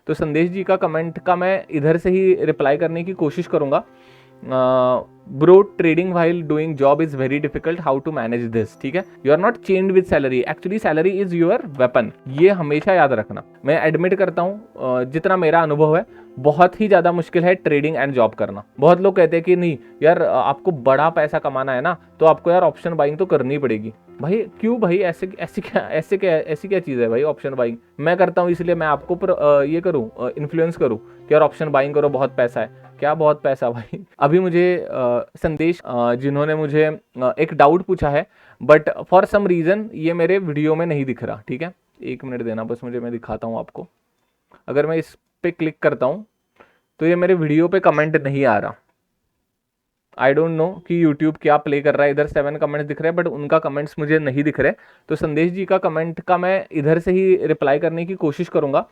तो संदेश जी का कमेंट का मैं इधर से ही रिप्लाई करने की कोशिश करूंगा। Bro, trading while doing job is very difficult, how to manage this. ठीक है, you are not chained with salary, actually salary is your weapon, ये हमेशा याद रखना। मैं एडमिट करता हूँ, जितना मेरा अनुभव है, बहुत ही ज़्यादा मुश्किल है ट्रेडिंग एंड जॉब करना। बहुत लोग कहते हैं कि नहीं यार, आपको बड़ा पैसा कमाना है ना, तो आपको यार ऑप्शन बाइंग तो करनी पड़ेगी। भाई क्यों भाई, ऐसी क्या चीज़ है भाई ऑप्शन बाइंग? मैं करता हूँ इसलिए मैं आपको ये करूँ, इन्फ्लुएंस करूँ कि यार ऑप्शन बाइंग करो, बहुत पैसा है। क्या बहुत पैसा भाई? अभी मुझे संदेश जिन्होंने मुझे एक डाउट पूछा है, बट फॉर सम रीज़न ये मेरे वीडियो में नहीं दिख रहा। ठीक है, 1 मिनट देना बस मुझे, मैं दिखाता हूँ आपको। अगर मैं इस पे क्लिक करता हूँ तो ये मेरे वीडियो पे कमेंट नहीं आ रहा। आई डोंट नो कि यूट्यूब क्या प्ले कर रहा है। इधर 7 कमेंट्स दिख रहे हैं बट उनका कमेंट्स मुझे नहीं दिख रहे। तो संदेश जी का कमेंट का मैं इधर से ही रिप्लाई करने की कोशिश करूंगा।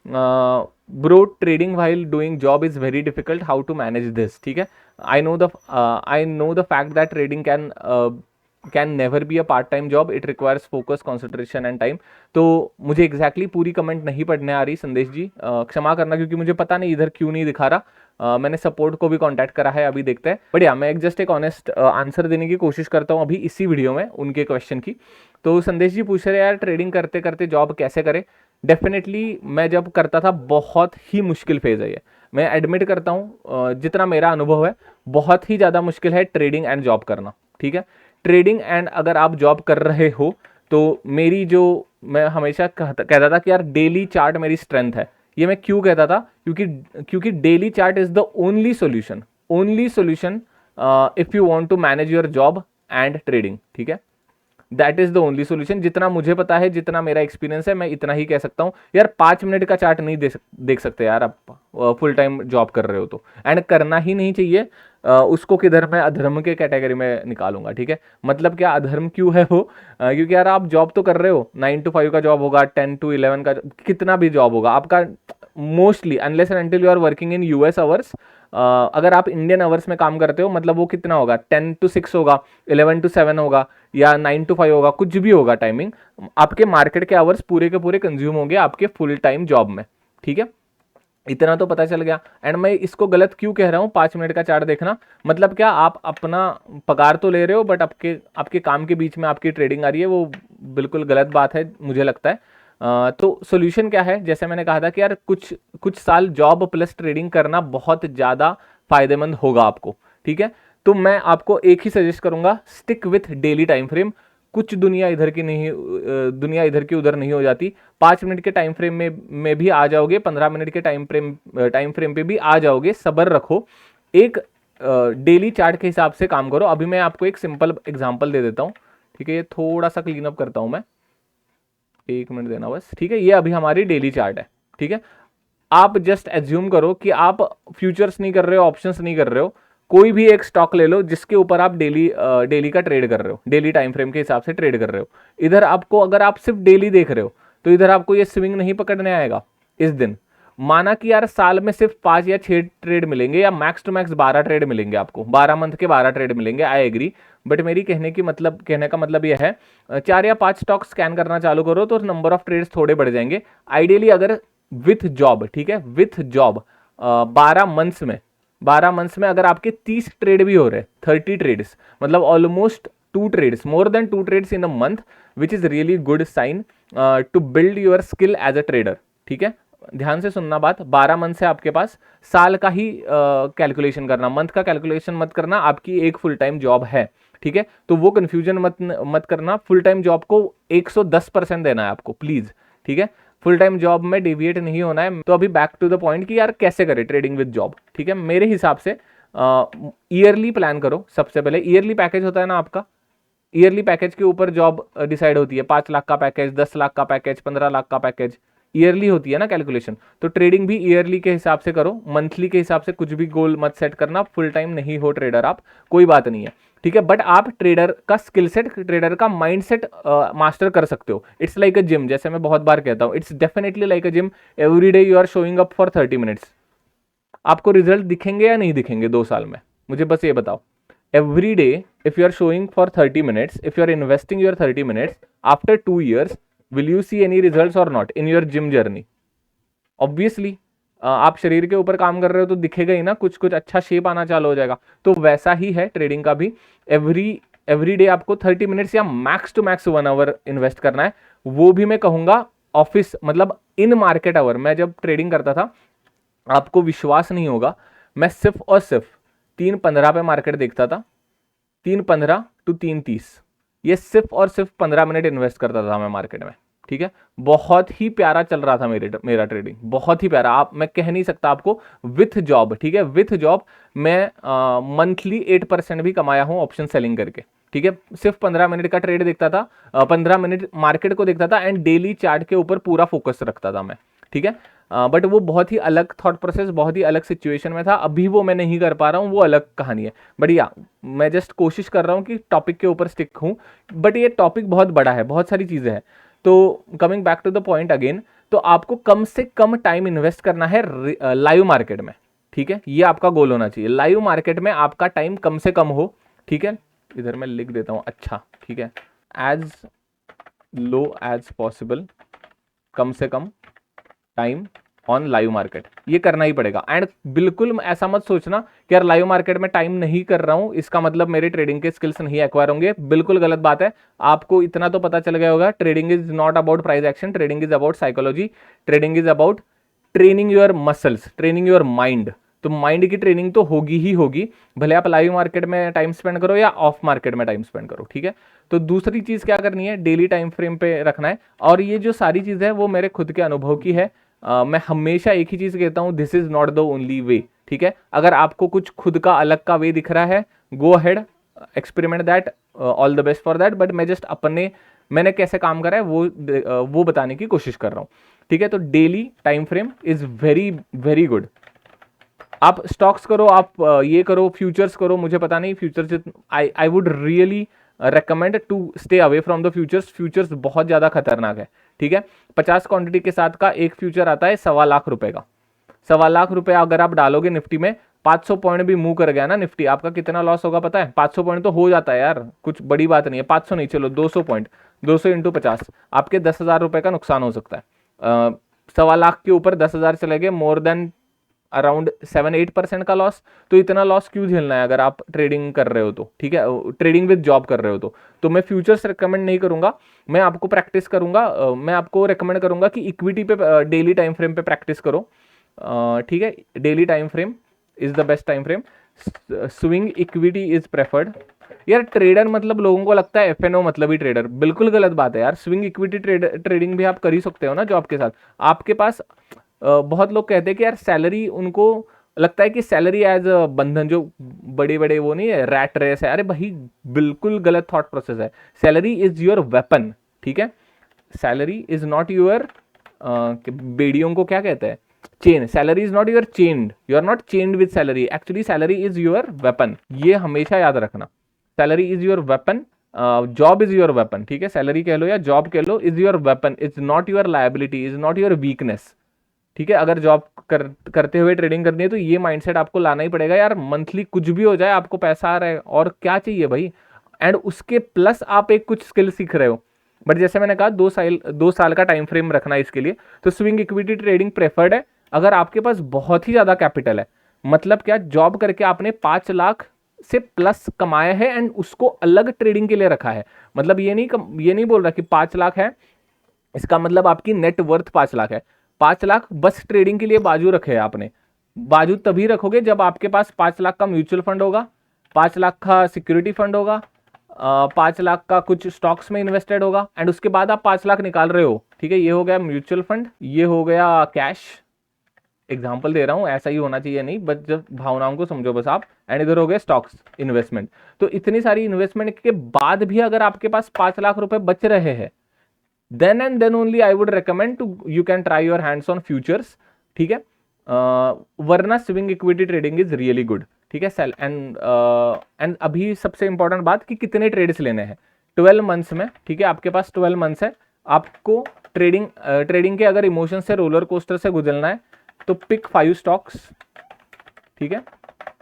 Bro, trading while doing job is very difficult, how to manage this. ठीक है, I know the fact that trading can never be a part time job, it requires focus, concentration and time. तो मुझे exactly पूरी comment नहीं पढ़ने आ रही संदेश जी, क्षमा करना, क्योंकि मुझे पता नहीं इधर क्यों नहीं दिखा रहा। मैंने सपोर्ट को भी कांटेक्ट करा है, अभी देखते हैं। बढ़िया, मैं जस्ट एक ऑनेस्ट आंसर देने की कोशिश करता हूँ अभी इसी वीडियो में उनके क्वेश्चन की। तो संदेश जी पूछ रहे हैं यार, ट्रेडिंग करते करते जॉब कैसे करें? डेफिनेटली मैं जब करता था, बहुत ही मुश्किल फेज है ये, मैं एडमिट करता हूँ, जितना मेरा अनुभव है, बहुत ही ज़्यादा मुश्किल है ट्रेडिंग एंड जॉब करना। ठीक है, ट्रेडिंग एंड अगर आप जॉब कर रहे हो तो मेरी जो, मैं हमेशा कहता था कि यार डेली चार्ट मेरी स्ट्रेंथ है। ये मैं क्यों कहता था? क्योंकि daily chart is the only solution if you want to manage your job and trading. ठीक है, that is the only solution. जितना मुझे पता है, जितना मेरा एक्सपीरियंस है, मैं इतना ही कह सकता हूँ। यार 5 मिनट का चार्ट नहीं देख सकते यार आप फुल टाइम जॉब कर रहे हो तो, एंड करना ही नहीं चाहिए। उसको किधर मैं अधर्म के कैटेगरी में निकालूंगा। ठीक है, मतलब क्या अधर्म क्यों है वो? क्योंकि यार आप जॉब तो कर रहे हो, 9 to 5 का जॉब होगा, 10 to 11 का, कितना भी जॉब होगा आपका, mostly unless and until you are working in US hours. अगर आप इंडियन आवर्स में काम करते हो, मतलब वो कितना होगा, 10 to 6 होगा, 11 to 7 होगा, या 9 to 5 होगा, कुछ भी होगा टाइमिंग, आपके मार्केट के आवर्स पूरे के पूरे कंज्यूम होंगे आपके फुल टाइम जॉब में। ठीक है, इतना तो पता चल गया। एंड मैं इसको गलत क्यों कह रहा हूँ 5 मिनट का चार्ट देखना? मतलब क्या, आप अपना पगार तो ले रहे हो बट आपके काम के बीच में आपकी ट्रेडिंग आ रही है, वो बिल्कुल गलत बात है मुझे लगता है। तो सोल्यूशन क्या है? जैसे मैंने कहा था कि यार कुछ साल जॉब प्लस ट्रेडिंग करना बहुत ज़्यादा फायदेमंद होगा आपको। ठीक है, तो मैं आपको एक ही सजेस्ट करूंगा, stick with daily time frame. कुछ दुनिया इधर की नहीं, दुनिया इधर की उधर नहीं हो जाती। 5 मिनट के टाइम फ्रेम में भी आ जाओगे, 15 मिनट के टाइम फ्रेम पे भी आ जाओगे। सब्र रखो, एक डेली चार्ट के हिसाब से काम करो। अभी मैं आपको एक सिंपल एग्जांपल दे देता हूँ। ठीक है, ये थोड़ा सा क्लीन अप करता हूं मैं, 1 मिनट देना बस। ठीक है, ये अभी हमारी डेली चार्ट है। ठीक है, आप जस्ट एज्यूम करो कि आप फ्यूचर्स नहीं कर रहे हो, ऑप्शंस नहीं कर रहे हो, कोई भी एक स्टॉक ले लो जिसके ऊपर आप डेली का ट्रेड कर रहे हो, डेली टाइम फ्रेम के हिसाब से ट्रेड कर रहे हो। इधर आपको, अगर आप सिर्फ डेली देख रहे हो, तो इधर आपको ये स्विंग नहीं पकड़ने आएगा इस दिन। माना कि यार साल में सिर्फ 5 या 6 ट्रेड मिलेंगे, या मैक्स टू मैक्स 12 ट्रेड मिलेंगे आपको, 12 मंथ के 12 ट्रेड मिलेंगे, आई एग्री। बट मेरी कहने का मतलब यह है, 4 या 5 स्टॉक स्कैन करना चालू करो तो नंबर ऑफ ट्रेड्स थोड़े बढ़ जाएंगे। आइडियली अगर विथ जॉब, ठीक है, विथ जॉब 12 मंथ्स में अगर आपके 30 ट्रेड भी हो रहे, 30 ट्रेड्स, मतलब almost 2 trades, more than 2 trades in a month, which is really good sign to build your skill as a trader. ठीक है, ध्यान से सुनना बात, 12 मंथ से आपके पास, साल का ही कैलकुलेशन करना, मंथ का कैलकुलेशन मत करना, आपकी एक फुल टाइम जॉब है। ठीक है, तो वो कंफ्यूजन मत करना, फुल टाइम जॉब को 110% देना है आपको, प्लीज। ठीक है, फुल टाइम जॉब में डेविएट नहीं होना है। तो अभी बैक टू द पॉइंट कि यार कैसे करें ट्रेडिंग विद जॉब। ठीक है, मेरे हिसाब से ईयरली प्लान करो। सबसे पहले ईयरली पैकेज होता है ना आपका, ईयरली पैकेज के ऊपर जॉब डिसाइड होती है। 5 लाख का पैकेज, 10 लाख का पैकेज, 15 लाख का पैकेज, ईयरली होती है ना कैलकुलेशन। तो ट्रेडिंग भी ईयरली के हिसाब से करो, मंथली के हिसाब से कुछ भी गोल मत सेट करना। फुल टाइम नहीं हो ट्रेडर आप, कोई बात नहीं है। ठीक है, बट आप ट्रेडर का स्किल सेट, ट्रेडर का माइंड सेट मास्टर कर सकते हो। इट्स लाइक अ जिम, जैसे मैं बहुत बार कहता हूँ, it's definitely like a gym. Every day you are showing up for 30 minutes. आपको रिजल्ट दिखेंगे या नहीं दिखेंगे 2 साल में? मुझे बस ये बताओ। Every day if you are showing for 30 minutes, if you are investing your 30 minutes, after 2 years, will you see any results or not in your gym journey? Obviously आप शरीर के ऊपर काम कर रहे हो तो दिखेगा ही ना, कुछ कुछ अच्छा शेप आना चालू हो जाएगा। तो वैसा ही है ट्रेडिंग का भी। एवरी डे आपको 30 मिनट्स या max to max 1 hour invest करना है। वो भी मैं कहूंगा ऑफिस मतलब इन मार्केट आवर। मैं जब ट्रेडिंग करता था, आपको विश्वास नहीं होगा, मैं सिर्फ और सिर्फ 3:15 पे मार्केट देखता था, 3:15 टू 3:30, ये सिर्फ और सिर्फ 15 मिनट इन्वेस्ट करता था मैं मार्केट में। ठीक है, बहुत ही प्यारा चल रहा था मेरा ट्रेडिंग, बहुत ही प्यारा। आप, मैं कह नहीं सकता आपको विथ जॉब। ठीक है, विथ जॉब मैं मंथली 8% भी कमाया हूं ऑप्शन सेलिंग करके। ठीक है, सिर्फ 15 मिनट का ट्रेड देखता था, 15 मिनट मार्केट को देखता था एंड डेली चार्ट के ऊपर पूरा फोकस रखता था मैं। ठीक है, बट वो बहुत ही अलग थॉट प्रोसेस, बहुत ही अलग सिचुएशन में था। अभी वो मैं नहीं कर पा रहा हूँ, वो अलग कहानी है। बट या मैं जस्ट कोशिश कर रहा हूँ कि टॉपिक के ऊपर स्टिक हूँ। बट ये टॉपिक बहुत बड़ा है, बहुत सारी चीज़ें हैं। तो coming back to the point again, तो आपको कम से कम टाइम इन्वेस्ट करना है लाइव मार्केट में। ठीक है, ये आपका गोल होना चाहिए, लाइव मार्केट में आपका टाइम कम से कम हो। ठीक है, इधर मैं लिख देता हूँ, अच्छा ठीक है, एज लो एज पॉसिबल, कम से कम टाइम ऑन लाइव मार्केट, ये करना ही पड़ेगा। एंड बिल्कुल ऐसा मत सोचना कि यार लाइव मार्केट में टाइम नहीं कर रहा हूं इसका मतलब मेरे ट्रेडिंग के स्किल्स नहीं एक्वायर होंगे। बिल्कुल गलत बात है। आपको इतना तो पता चल गया होगा, trading is not about price action, trading is about psychology, trading is about training your muscles, training your mind. तो माइंड की ट्रेनिंग तो होगी ही होगी, भले आप लाइव मार्केट में टाइम स्पेंड करो या ऑफ मार्केट में टाइम स्पेंड करो। ठीक है, तो दूसरी चीज क्या करनी है, डेली टाइम फ्रेम पे रखना है। और ये जो सारी चीज है वो मेरे खुद के अनुभव की है। मैं हमेशा एक ही चीज कहता हूं, this is not the only way. ठीक है, अगर आपको कुछ खुद का अलग का वे दिख रहा है, go ahead, experiment that, all the best for that. But मैं जस्ट मैंने कैसे काम करा है वो बताने की कोशिश कर रहा हूं। ठीक है, तो daily time frame is very very good. आप स्टॉक्स करो, आप ये करो, फ्यूचर्स करो, मुझे पता नहीं futures, I would really recommend to stay away from the futures. Futures बहुत ज्यादा खतरनाक है। ठीक है, 50 क्वांटिटी के साथ का एक फ्यूचर आता है 1.25 लाख का। 1.25 लाख रुपए अगर आप डालोगे निफ्टी में, 500 पॉइंट भी मूव कर गया ना निफ्टी, आपका कितना लॉस होगा पता है? 500 पॉइंट तो हो जाता है यार, कुछ बड़ी बात नहीं है। 500 नहीं, चलो 200 पॉइंट, 200 इंटू 50, आपके 10,000 रुपए का नुकसान हो सकता है। 1.25 लाख के ऊपर 10,000 चले गए, मोर देन अराउंड 7-8% का लॉस। तो इतना लॉस क्यों झेलना है अगर आप ट्रेडिंग कर रहे हो तो? ठीक है, ट्रेडिंग विद जॉब कर रहे हो तो मैं फ्यूचर्स रिकमेंड नहीं करूंगा, मैं आपको प्रैक्टिस करूंगा, मैं आपको रिकमेंड करूंगा कि इक्विटी पे डेली टाइम फ्रेम पे प्रैक्टिस करो। ठीक है, daily time frame is the best time frame. Swing equity is preferred. यार ट्रेडर मतलब लोगों को लगता है एफएनओ मतलब ही ट्रेडर, बिल्कुल गलत बात है यार। स्विंग इक्विटी ट्रेडिंग भी आप कर ही सकते हो ना जॉब के साथ। आपके पास बहुत लोग कहते हैं कि यार सैलरी, उनको लगता है कि सैलरी एज अ बंधन, जो बड़े बड़े वो नहीं है, रैट रेस है। अरे भाई बिल्कुल गलत थॉट प्रोसेस है। Salary is your weapon. ठीक है, सैलरी इज नॉट योर, बेड़ियों को क्या कहते हैं, chain. Salary is not your chained, you are not chained with salary, actually salary is your weapon. ये हमेशा याद रखना, salary is your weapon, job is your weapon. ठीक है, सैलरी कह लो या जॉब कह लो, is your weapon, is not your liability, is not your weakness. ठीक है, अगर जॉब करते हुए ट्रेडिंग करनी है तो ये माइंडसेट आपको लाना ही पड़ेगा यार। मंथली कुछ भी हो जाए, आपको पैसा आ रहा है और क्या चाहिए भाई। एंड उसके प्लस आप एक कुछ स्किल सीख रहे हो। बट जैसे मैंने कहा 2 साल का टाइम फ्रेम रखना है इसके लिए। तो स्विंग इक्विटी ट्रेडिंग प्रेफर्ड है अगर आपके पास बहुत ही ज्यादा कैपिटल है। मतलब क्या, जॉब करके आपने 5 लाख से प्लस कमाया है एंड उसको अलग ट्रेडिंग के लिए रखा है। मतलब ये नहीं बोल रहा कि 5 लाख है इसका मतलब आपकी नेट वर्थ 5 लाख है। 5 लाख बस ट्रेडिंग के लिए बाजू रखे है आपने। बाजू तभी रखोगे जब आपके पास 5 लाख का म्यूचुअल फंड होगा, 5 लाख का सिक्योरिटी फंड होगा, 5 लाख का कुछ स्टॉक्स में इन्वेस्टेड होगा एंड उसके बाद आप 5 लाख निकाल रहे हो। ठीक है, ये हो गया म्यूचुअल फंड, ये हो गया कैश। एग्जाम्पल दे रहा हूं, ऐसा ही होना चाहिए नहीं, बट जब भावनाओं को समझो बस आप। एंड इधर हो गए स्टॉक्स, इन्वेस्टमेंट। तो इतनी सारी इन्वेस्टमेंट के बाद भी अगर आपके पास 5 लाख रुपए बच रहे हैं, then and then only I would recommend to you can try your hands on futures। ठीक है, वरना swing equity trading is really good. ठीक है, सेल एंड अभी सबसे इंपॉर्टेंट बात कि कितने ट्रेड्स लेने हैं 12 मंथ्स में। ठीक है, आपके पास 12 मंथ्स है। आपको ट्रेडिंग के अगर इमोशन से, रोलर कोस्टर से गुजरना है तो पिक 5 स्टॉक्स। ठीक है,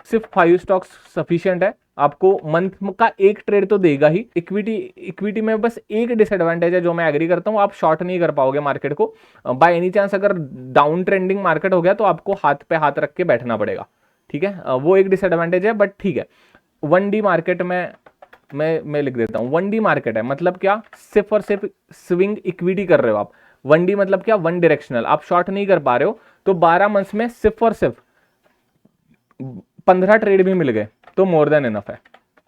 सिर्फ 5 स्टॉक्स सफिशिएंट है आपको मंथ का एक ट्रेड तो देगा ही। इक्विटी में बस एक डिसएडवांटेज है जो मैं एग्री करता हूँ, आप शॉर्ट नहीं कर पाओगे मार्केट को। बाय एनी चांस अगर डाउन ट्रेंडिंग मार्केट हो गया तो आपको हाथ पे हाथ रख के बैठना पड़ेगा, ठीक है। वो एक डिसएडवांटेज है, बट ठीक है। 1D मार्केट में मैं लिख देता हूँ, 1D मार्केट है मतलब क्या, सिर्फ और सिर्फ स्विंग इक्विटी कर रहे हो आप। 1D मतलब क्या, वन डायरेक्शनल, आप शॉर्ट नहीं कर पा रहे हो, तो 12 मंथ्स में सिर्फ और सिर्फ 15 ट्रेड भी मिल गए तो मोर देन इनफ है,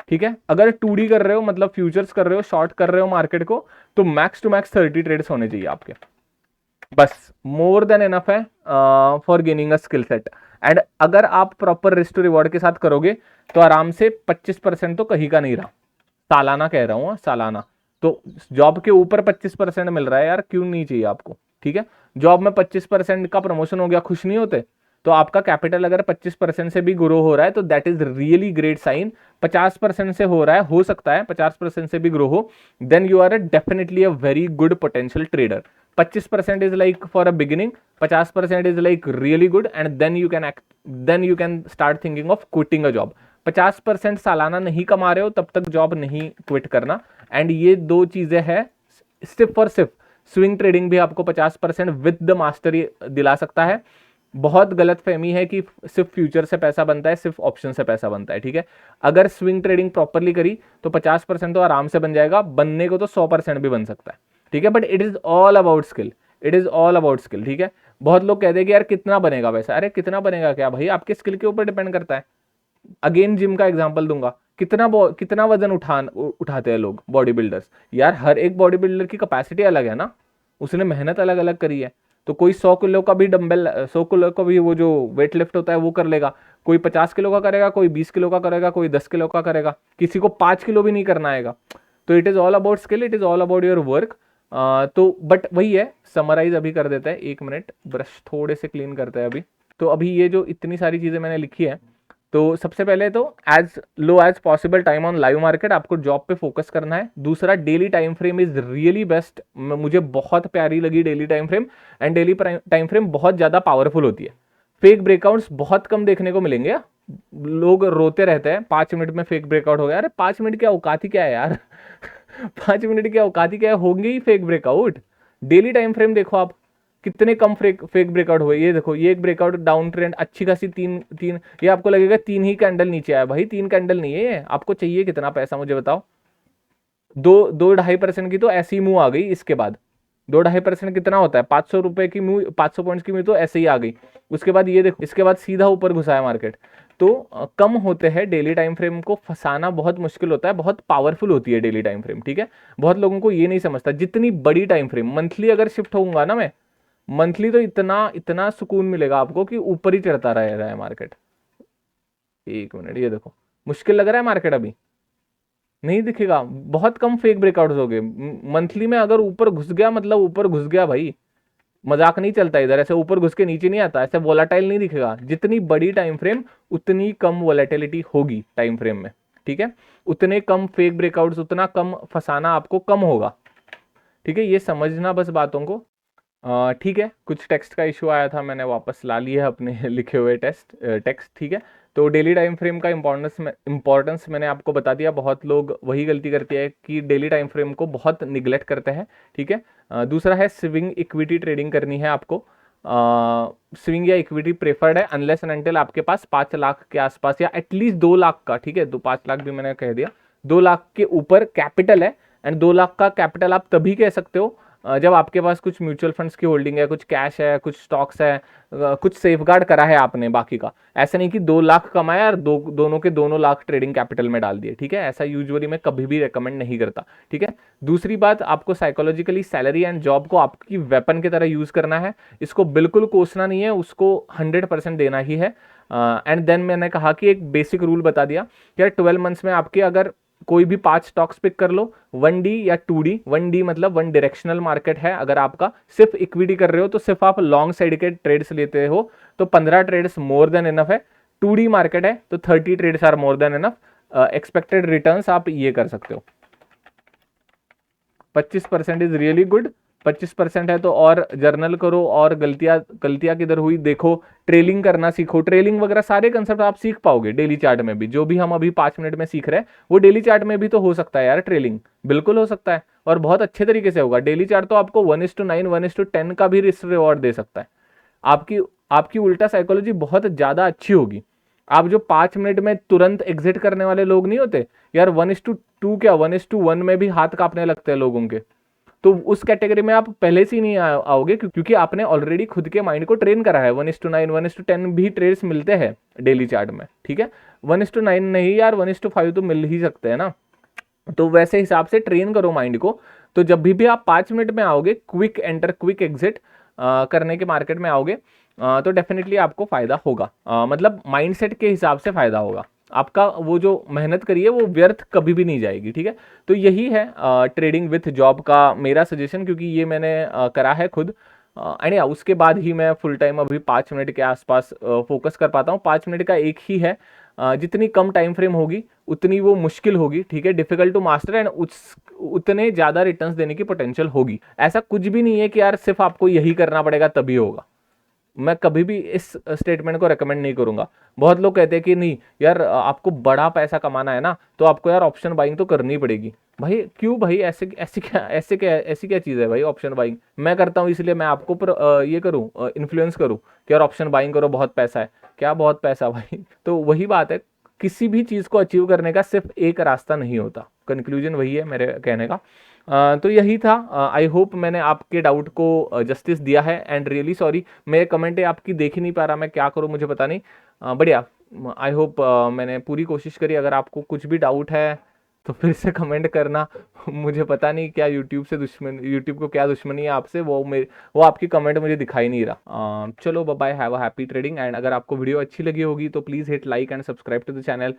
ठीक है। अगर 2D कर रहे हो, मतलब फ्यूचर्स कर रहे हो, शॉर्ट कर रहे हो मार्केट को, तो मैक्स टू मैक्स 30 ट्रेड्स होने चाहिए आपके, बस मोर देन इनफ है for gaining a skill set. And अगर आप प्रॉपर रिस्क टू रिवॉर्ड के साथ करोगे तो आराम से 25% तो कहीं का नहीं रहा, सालाना कह रहा हूं, सालाना। तो जॉब के ऊपर 25% मिल रहा है यार, क्यों नहीं चाहिए आपको, ठीक है। जॉब में 25% का प्रमोशन हो गया, खुश नहीं होते? तो आपका कैपिटल अगर 25% से भी ग्रो हो रहा है तो that is really great sign. 50% से हो रहा है, हो सकता है 50% से भी ग्रो हो, then you are definitely a very good potential trader. 25% is like for a beginning, 50% is like really good, and then you can start thinking of quitting a job. 50% सालाना नहीं कमा रहे हो तब तक जॉब नहीं क्विट करना। एंड ये दो चीजें हैं, सिर्फ और सिर्फ स्विंग ट्रेडिंग भी आपको 50% विद द मास्टरी दिला सकता है। बहुत गलत फहमी है कि सिर्फ फ्यूचर से पैसा बनता है, सिर्फ ऑप्शन से पैसा बनता है, ठीक है। अगर स्विंग ट्रेडिंग प्रॉपरली करी तो 50% तो आराम से बन जाएगा, बनने को तो 100% भी बन सकता है, ठीक है। But it is all about skill, it is all about skill, ठीक है। बहुत लोग कहते हैं कि यार कितना बनेगा पैसा, अरे कितना बनेगा क्या भाई, आपके स्किल के ऊपर डिपेंड करता है। अगेन जिम का एग्जांपल दूंगा, कितना वजन उठाते हैं लोग, बॉडी बिल्डर्स। यार हर एक बॉडी बिल्डर की कैपेसिटी अलग है ना, उसने मेहनत अलग अलग करी है। तो कोई 100 किलो का भी डंबल, 100 किलो का भी वो जो वेट लिफ्ट होता है वो कर लेगा, कोई 50 किलो का करेगा, कोई 20 किलो का करेगा, कोई 10 किलो का करेगा, किसी को 5 किलो भी नहीं करना आएगा। तो it is all about skill, it is all about your work. तो बट वही है, समराइज अभी कर देता है, 1 मिनट, ब्रश थोड़े से क्लीन करते हैं अभी। तो अभी ये जो इतनी सारी चीजें मैंने लिखी है, तो सबसे पहले तो as low as possible time on live market, आपको जॉब पे फोकस करना है। दूसरा, daily time frame is really best, मुझे बहुत प्यारी लगी daily time frame. And daily time frame बहुत ज्यादा पावरफुल होती है। फेक ब्रेकआउट्स बहुत कम देखने को मिलेंगे। लोग रोते रहते हैं 5 मिनट में फेक ब्रेकआउट हो गया, अरे 5 मिनट की औकात ही क्या है यार 5 मिनट की औकात ही क्या है, होंगे ही fake breakout. Daily time frame देखो आप, कितने कम फेक ब्रेकआउट हुए। ये देखो, ये एक ब्रेकआउट डाउन ट्रेंड अच्छी खासी तीन तीन, ये आपको लगेगा 3 ही कैंडल नीचे आया, भाई 3 कैंडल नहीं है ये। आपको चाहिए कितना पैसा मुझे बताओ? 2-2.5% की तो ऐसी ही मूव आ गई। इसके बाद 2-2.5% कितना होता है? 500 रुपए की मूव, 500 पॉइंट्स की मूव तो ऐसे ही आ गई। उसके बाद ये देखो, इसके बाद सीधा ऊपर घुसा है मार्केट। तो कम होते हैं, डेली टाइम फ्रेम को फंसाना बहुत मुश्किल होता है, बहुत पावरफुल होती है डेली टाइम फ्रेम, ठीक है। बहुत लोगों को ये नहीं समझता, जितनी बड़ी टाइम फ्रेम, मंथली अगर शिफ्ट होऊंगा ना मैं, मंथली तो इतना इतना सुकून मिलेगा आपको कि ऊपर ही चढ़ता रह रहा है मार्केट। 1 मिनट, ये देखो, मुश्किल लग रहा है मार्केट अभी, नहीं दिखेगा, बहुत कम फेक ब्रेकआउट्स हो गए मंथली में। अगर ऊपर घुस गया मतलब ऊपर घुस गया भाई, मजाक नहीं चलता इधर, ऐसे ऊपर घुस के नीचे नहीं आता, ऐसे वोलाटाइल नहीं दिखेगा। जितनी बड़ी टाइम फ्रेम उतनी कम वोलेटिलिटी होगी टाइम फ्रेम में, ठीक है। उतने कम फेक ब्रेकआउट्स, उतना कम फंसाना आपको कम होगा, ठीक है। ये समझना बस बातों को, ठीक है। कुछ टेक्स्ट का इशू आया था, मैंने वापस ला लिया है अपने लिखे हुए टेक्स्ट, ठीक है। तो डेली टाइम फ्रेम का इंपॉर्टेंस मैंने आपको बता दिया। बहुत लोग वही गलती करते हैं कि डेली टाइम फ्रेम को बहुत निगलेक्ट करते हैं, ठीक है। दूसरा है, स्विंग इक्विटी ट्रेडिंग करनी है आपको। स्विंग या इक्विटी प्रेफर्ड है अनलेस एंड अनटिल आपके पास 5 लाख के आसपास या एटलीस्ट 2 लाख का, ठीक है, 5 लाख भी मैंने कह दिया, 2 लाख के ऊपर कैपिटल है। एंड 2 लाख का कैपिटल आप तभी कह सकते हो जब आपके पास कुछ म्यूचुअल फंड्स की होल्डिंग है, कुछ कैश है, कुछ स्टॉक्स है, कुछ सेफगार्ड करा है आपने बाकी का। ऐसा नहीं कि 2 लाख कमाया और दोनों के दोनों लाख ट्रेडिंग कैपिटल में डाल दिए, ठीक है। ऐसा यूजुअली मैं कभी भी रेकमेंड नहीं करता, ठीक है। दूसरी बात, आपको साइकोलॉजिकली सैलरी एंड जॉब को आपकी वेपन की तरह यूज करना है। इसको बिल्कुल कोसना नहीं है, उसको 100% देना ही है। एंड देन मैंने कहा कि एक बेसिक रूल बता दिया कि 12 मंथ्स में आपके अगर कोई भी 5 स्टॉक्स पिक कर लो, 1D या 2D। 1D मतलब वन डायरेक्शनल मार्केट है, अगर आपका सिर्फ इक्विटी कर रहे हो तो सिर्फ आप लॉन्ग साइड के ट्रेड्स लेते हो तो 15 ट्रेड्स मोर देन इनफ है। 2D मार्केट है तो 30 trades are more than enough. Expected returns आप ये कर सकते हो, 25% इज रियली गुड, 25% है तो और जर्नल करो और गलतियां किधर हुई देखो, ट्रेलिंग करना सीखो, ट्रेलिंग वगैरह सारे कंसेप्ट आप सीख पाओगे डेली चार्ट में भी। जो भी हम अभी 5 मिनट में सीख रहे हैं वो डेली चार्ट में भी तो हो सकता है यार, ट्रेलिंग बिल्कुल हो सकता है और बहुत अच्छे तरीके से होगा। डेली चार्ट तो आपको 1:9 1:10 का भी रिस्क रिवॉर्ड दे सकता है। आपकी आपकी उल्टा साइकोलॉजी बहुत ज्यादा अच्छी होगी। आप जो 5 मिनट में तुरंत एग्जिट करने वाले लोग नहीं होते यार, 1:2 क्या 1:1 में भी हाथ कांपने लगते हैं लोगों के, तो उस कैटेगरी में आप पहले से ही नहीं आओगे क्योंकि आपने ऑलरेडी खुद के माइंड को ट्रेन करा है। 1:9 1:10 भी ट्रेड्स मिलते हैं डेली चार्ट में, ठीक है। 1:9 नहीं यार, 1:5 तो मिल ही सकते हैं ना। तो वैसे हिसाब से ट्रेन करो माइंड को। तो जब भी आप 5 मिनट में आओगे, क्विक एंटर क्विक एग्जिट करने के मार्केट में आओगे, तो डेफिनेटली आपको फायदा होगा। मतलब माइंडसेट के हिसाब से फायदा होगा आपका। वो जो मेहनत करी है वो व्यर्थ कभी भी नहीं जाएगी, ठीक है। तो यही है ट्रेडिंग विथ जॉब का मेरा सजेशन, क्योंकि ये मैंने करा है खुद। एंड उसके बाद ही मैं फुल टाइम अभी 5 मिनट के आसपास फोकस कर पाता हूँ। 5 मिनट का एक ही है, जितनी कम टाइम फ्रेम होगी उतनी वो मुश्किल होगी, ठीक है, डिफिकल्ट टू मास्टर, एंड उतने ज्यादा रिटर्न्स देने की पोटेंशियल होगी। ऐसा कुछ भी नहीं है कि यार सिर्फ आपको यही करना पड़ेगा तभी होगा। मैं कभी भी इस स्टेटमेंट को रेकमेंड नहीं करूंगा। बहुत लोग कहते हैं कि नहीं यार, आपको बड़ा पैसा कमाना है ना तो आपको यार ऑप्शन बाइंग तो करनी पड़ेगी। भाई क्यों भाई, ऐसी क्या चीज़ है भाई ऑप्शन बाइंग? मैं करता हूँ इसलिए मैं आपको ये करूँ, इन्फ्लुएंस करूँ कि यार ऑप्शन बाइंग करो, बहुत पैसा है। क्या बहुत पैसा भाई? तो वही बात है, किसी भी चीज़ को अचीव करने का सिर्फ एक रास्ता नहीं होता। कंक्लूजन वही है मेरे कहने का। तो यही था। आई होप मैंने आपके डाउट को जस्टिस दिया है, एंड रियली सॉरी मेरे कमेंट आपकी देख ही नहीं पा रहा, मैं क्या करूँ मुझे पता नहीं। बढ़िया, आई होप मैंने पूरी कोशिश करी। अगर आपको कुछ भी डाउट है तो फिर से कमेंट करना। मुझे पता नहीं क्या यूट्यूब को क्या दुश्मनी है आपसे, वो आपकी कमेंट मुझे दिखाई नहीं रहा। चलो bye bye, have a happy trading. And अगर आपको वीडियो अच्छी लगी होगी तो please hit like and subscribe to the channel.